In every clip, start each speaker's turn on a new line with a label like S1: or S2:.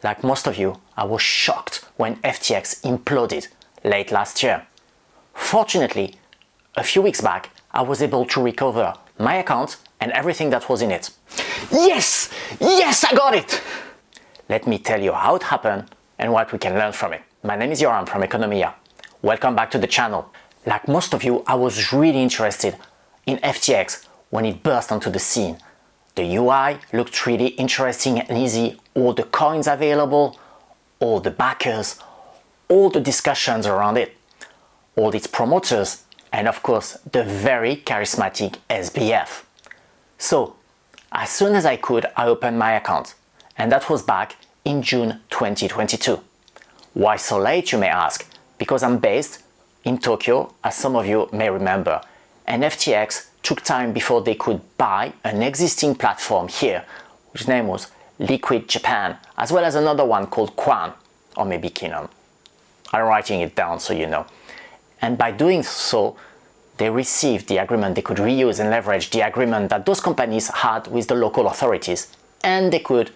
S1: Like most of you, I was shocked when FTX imploded late last year. Fortunately, a few weeks back, I was able to recover my account and everything that was in it. Yes! Yes, I got it! Let me tell you how it happened and what we can learn from it. My name is Yoram from Economia. Welcome back to the channel. Like most of you, I was really interested in FTX when it burst onto the scene. The UI looked really interesting and easy, all the coins available, all the backers, all the discussions around it, all its promoters, and of course the very charismatic SBF. So as soon as I could, I opened my account, and that was back in June 2022. Why so late, you may ask? Because I'm based in Tokyo, as some of you may remember, and FTX took time before they could buy an existing platform here, whose name was FTX Japan, as well as another one called Kwan, or maybe Kinon. I'm writing it down so you know. And by doing so, they received the agreement they could reuse and leverage the agreement that those companies had with the local authorities, and they could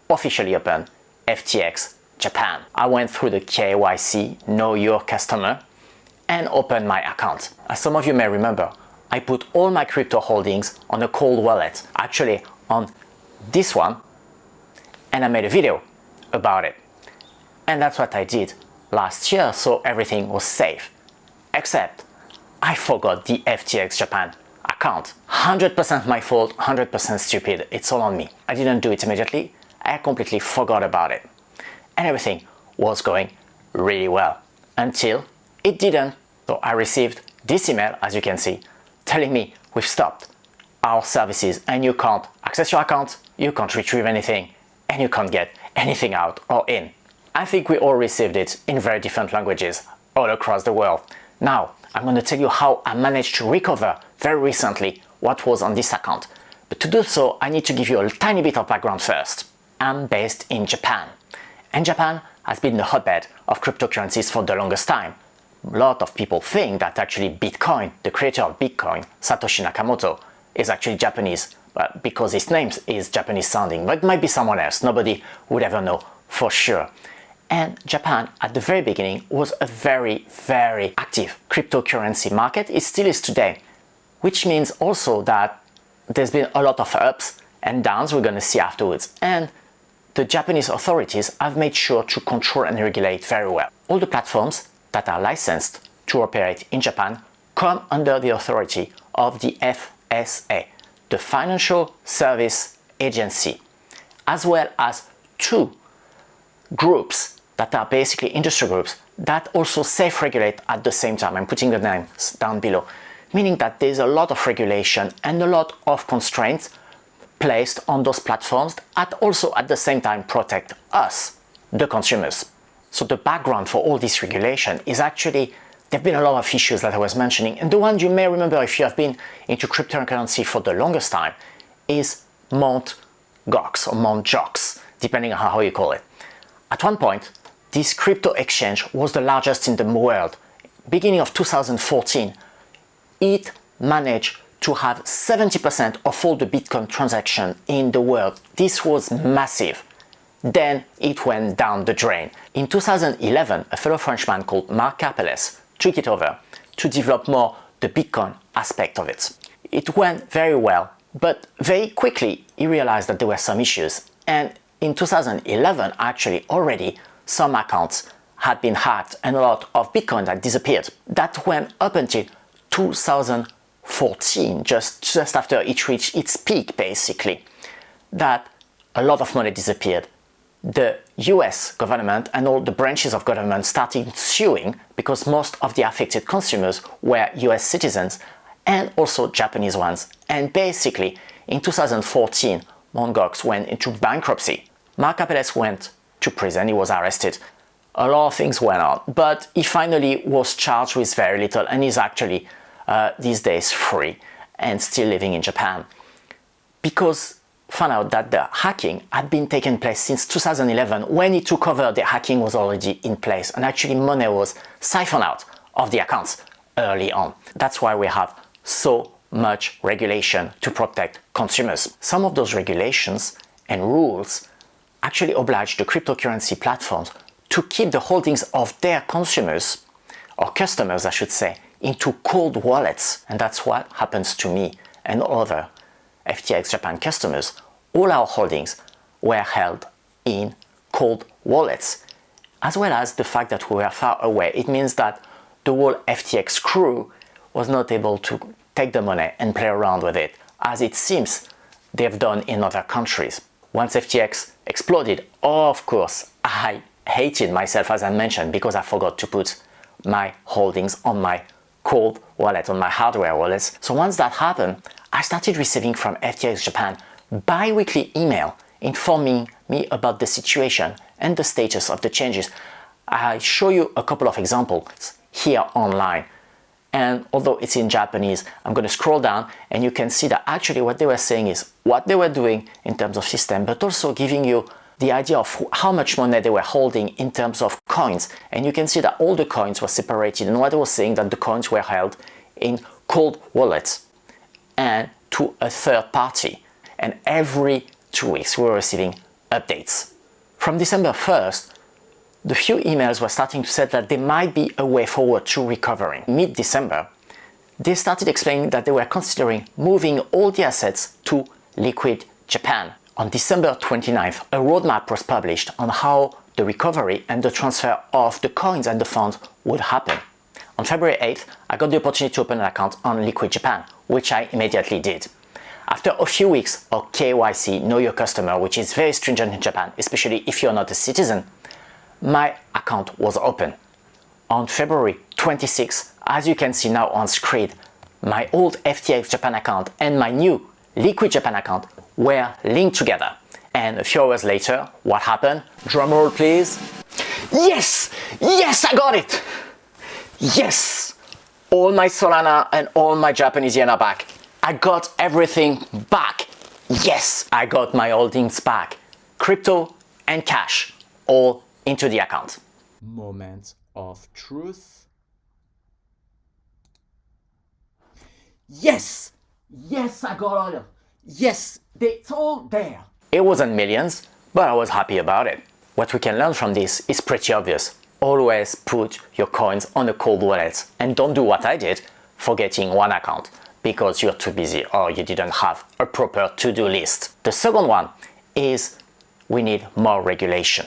S1: officially open FTX Japan. I went through the KYC, Know Your Customer, and opened my account. As some of you may remember, I put all my crypto holdings on a cold wallet, actually on this one, and I made a video about it. And that's what I did last year, so everything was safe. Except I forgot the FTX Japan account. 100% my fault, 100% stupid, it's all on me. I didn't do it immediately, I completely forgot about it. And everything was going really well, until it didn't. So I received this email, as you can see, telling me we've stopped our services and you can't access your account, you can't retrieve anything, and you can't get anything out or in. I think we all received it in very different languages all across the world. Now, I'm going to tell you how I managed to recover very recently what was on this account. But to do so, I need to give you a tiny bit of background first. I'm based in Japan, and Japan has been the hotbed of cryptocurrencies for the longest time. A lot of people think that actually Bitcoin, the creator of Bitcoin, Satoshi Nakamoto, is actually Japanese, but because his name is Japanese sounding, but it might be someone else, nobody would ever know for sure. And Japan, at the very beginning, was a very, very active cryptocurrency market. It still is today, which means also that there's been a lot of ups and downs we're going to see afterwards. And the Japanese authorities have made sure to control and regulate very well. All the platforms that are licensed to operate in Japan come under the authority of the FSA, the Financial Service Agency, as well as two groups that are basically industry groups that also self-regulate at the same time. I'm putting the names down below, meaning that there's a lot of regulation and a lot of constraints placed on those platforms that also at the same time protect us, the consumers. So the background for all this regulation is actually, there have been a lot of issues that I was mentioning, and the one you may remember if you have been into cryptocurrency for the longest time is Mt. Gox or Mt. Gox, depending on how you call it. At one point, this crypto exchange was the largest in the world. Beginning of 2014, it managed to have 70% of all the Bitcoin transactions in the world. This was massive. Then it went down the drain. In 2011, a fellow Frenchman called Marc Karpelès took it over to develop more the Bitcoin aspect of it. It went very well, but very quickly he realized that there were some issues. And in 2011, actually already some accounts had been hacked and a lot of Bitcoin had disappeared. That went up until 2014, just after it reached its peak basically, that a lot of money disappeared. The US government and all the branches of government started suing because most of the affected consumers were US citizens and also Japanese ones. And basically, in 2014, Mt. Gox went into bankruptcy. Marc Karpelès went to prison, he was arrested. A lot of things went on, but he finally was charged with very little and is actually these days free and still living in Japan. Because found out that the hacking had been taking place since 2011. When he took over, the hacking was already in place and actually money was siphoned out of the accounts early on. That's why we have so much regulation to protect consumers. Some of those regulations and rules actually obliged the cryptocurrency platforms to keep the holdings of their consumers, or customers I should say, into cold wallets. And that's what happens to me and other FTX Japan customers. All our holdings were held in cold wallets, as well as the fact that we were far away. It means that the whole FTX crew was not able to take the money and play around with it, as it seems they've done in other countries. Once FTX exploded, of course, I hated myself, as I mentioned, because I forgot to put my holdings on my cold wallet, on my hardware wallets. So once that happened, I started receiving from FTX Japan bi-weekly email informing me about the situation and the status of the changes. I show you a couple of examples here online. And although it's in Japanese, I'm going to scroll down and you can see that actually what they were saying is what they were doing in terms of system, but also giving you the idea of how much money they were holding in terms of coins. And you can see that all the coins were separated, and what they were saying that the coins were held in cold wallets and to a third party. And every 2 weeks we were receiving updates. From December 1st, the few emails were starting to say that there might be a way forward to recovering. Mid-December, they started explaining that they were considering moving all the assets to Liquid Japan. On December 29th, a roadmap was published on how the recovery and the transfer of the coins and the funds would happen. On February 8th, I got the opportunity to open an account on Liquid Japan, which I immediately did. After a few weeks of KYC, Know Your Customer, which is very stringent in Japan, especially if you're not a citizen, my account was open. On February 26th, as you can see now on screen, my old FTX Japan account and my new Liquid Japan account were linked together. And a few hours later, what happened? Drumroll please. Yes! Yes, I got it! Yes! All my Solana and all my Japanese yen are back. I got everything back. Yes, I got my holdings back. Crypto and cash, all into the account.
S2: Moment of truth. Yes! Yes, I got all. Yes, it's all there.
S1: It wasn't millions, but I was happy about it. What we can learn from this is pretty obvious. Always put your coins on a cold wallet and don't do what I did, forgetting one account because you're too busy or you didn't have a proper to-do list. The second one is we need more regulation.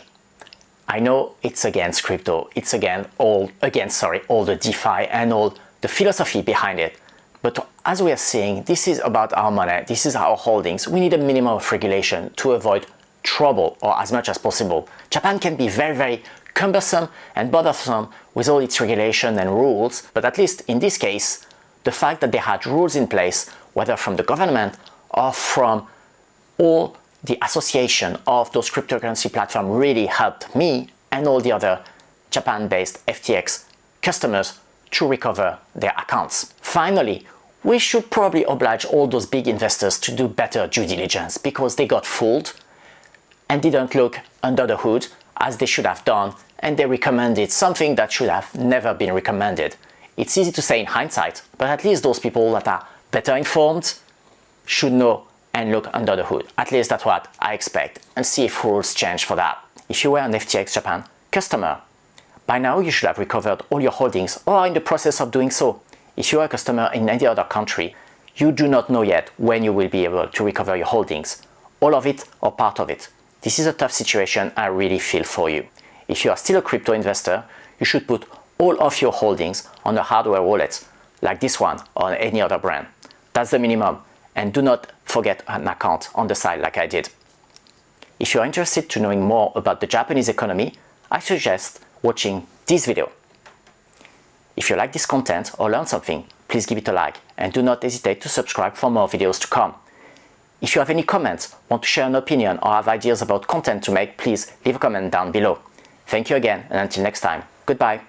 S1: I know it's against crypto, it's against all the DeFi and all the philosophy behind it. But as we are seeing, this is about our money, this is our holdings. We need a minimum of regulation to avoid trouble, or as much as possible. Japan can be very, very cumbersome and bothersome with all its regulation and rules, but at least in this case, the fact that they had rules in place, whether from the government or from all the association of those cryptocurrency platforms, really helped me and all the other Japan-based FTX customers to recover their accounts. Finally, we should probably oblige all those big investors to do better due diligence because they got fooled and didn't look under the hood as they should have done, and they recommended something that should have never been recommended. It's easy to say in hindsight, but at least those people that are better informed should know and look under the hood. At least that's what I expect, and see if rules change for that. If you were an FTX Japan customer, by now you should have recovered all your holdings or are in the process of doing so. If you are a customer in any other country, you do not know yet when you will be able to recover your holdings, all of it or part of it. This is a tough situation. I really feel for you. If you are still a crypto investor, you should put all of your holdings on a hardware wallet like this one or any other brand. That's the minimum, and do not forget an account on the side like I did. If you are interested to knowing more about the Japanese economy, I suggest watching this video. If you like this content or learn something, please give it a like and do not hesitate to subscribe for more videos to come. If you have any comments, want to share an opinion or have ideas about content to make, please leave a comment down below. Thank you again, and until next time, goodbye.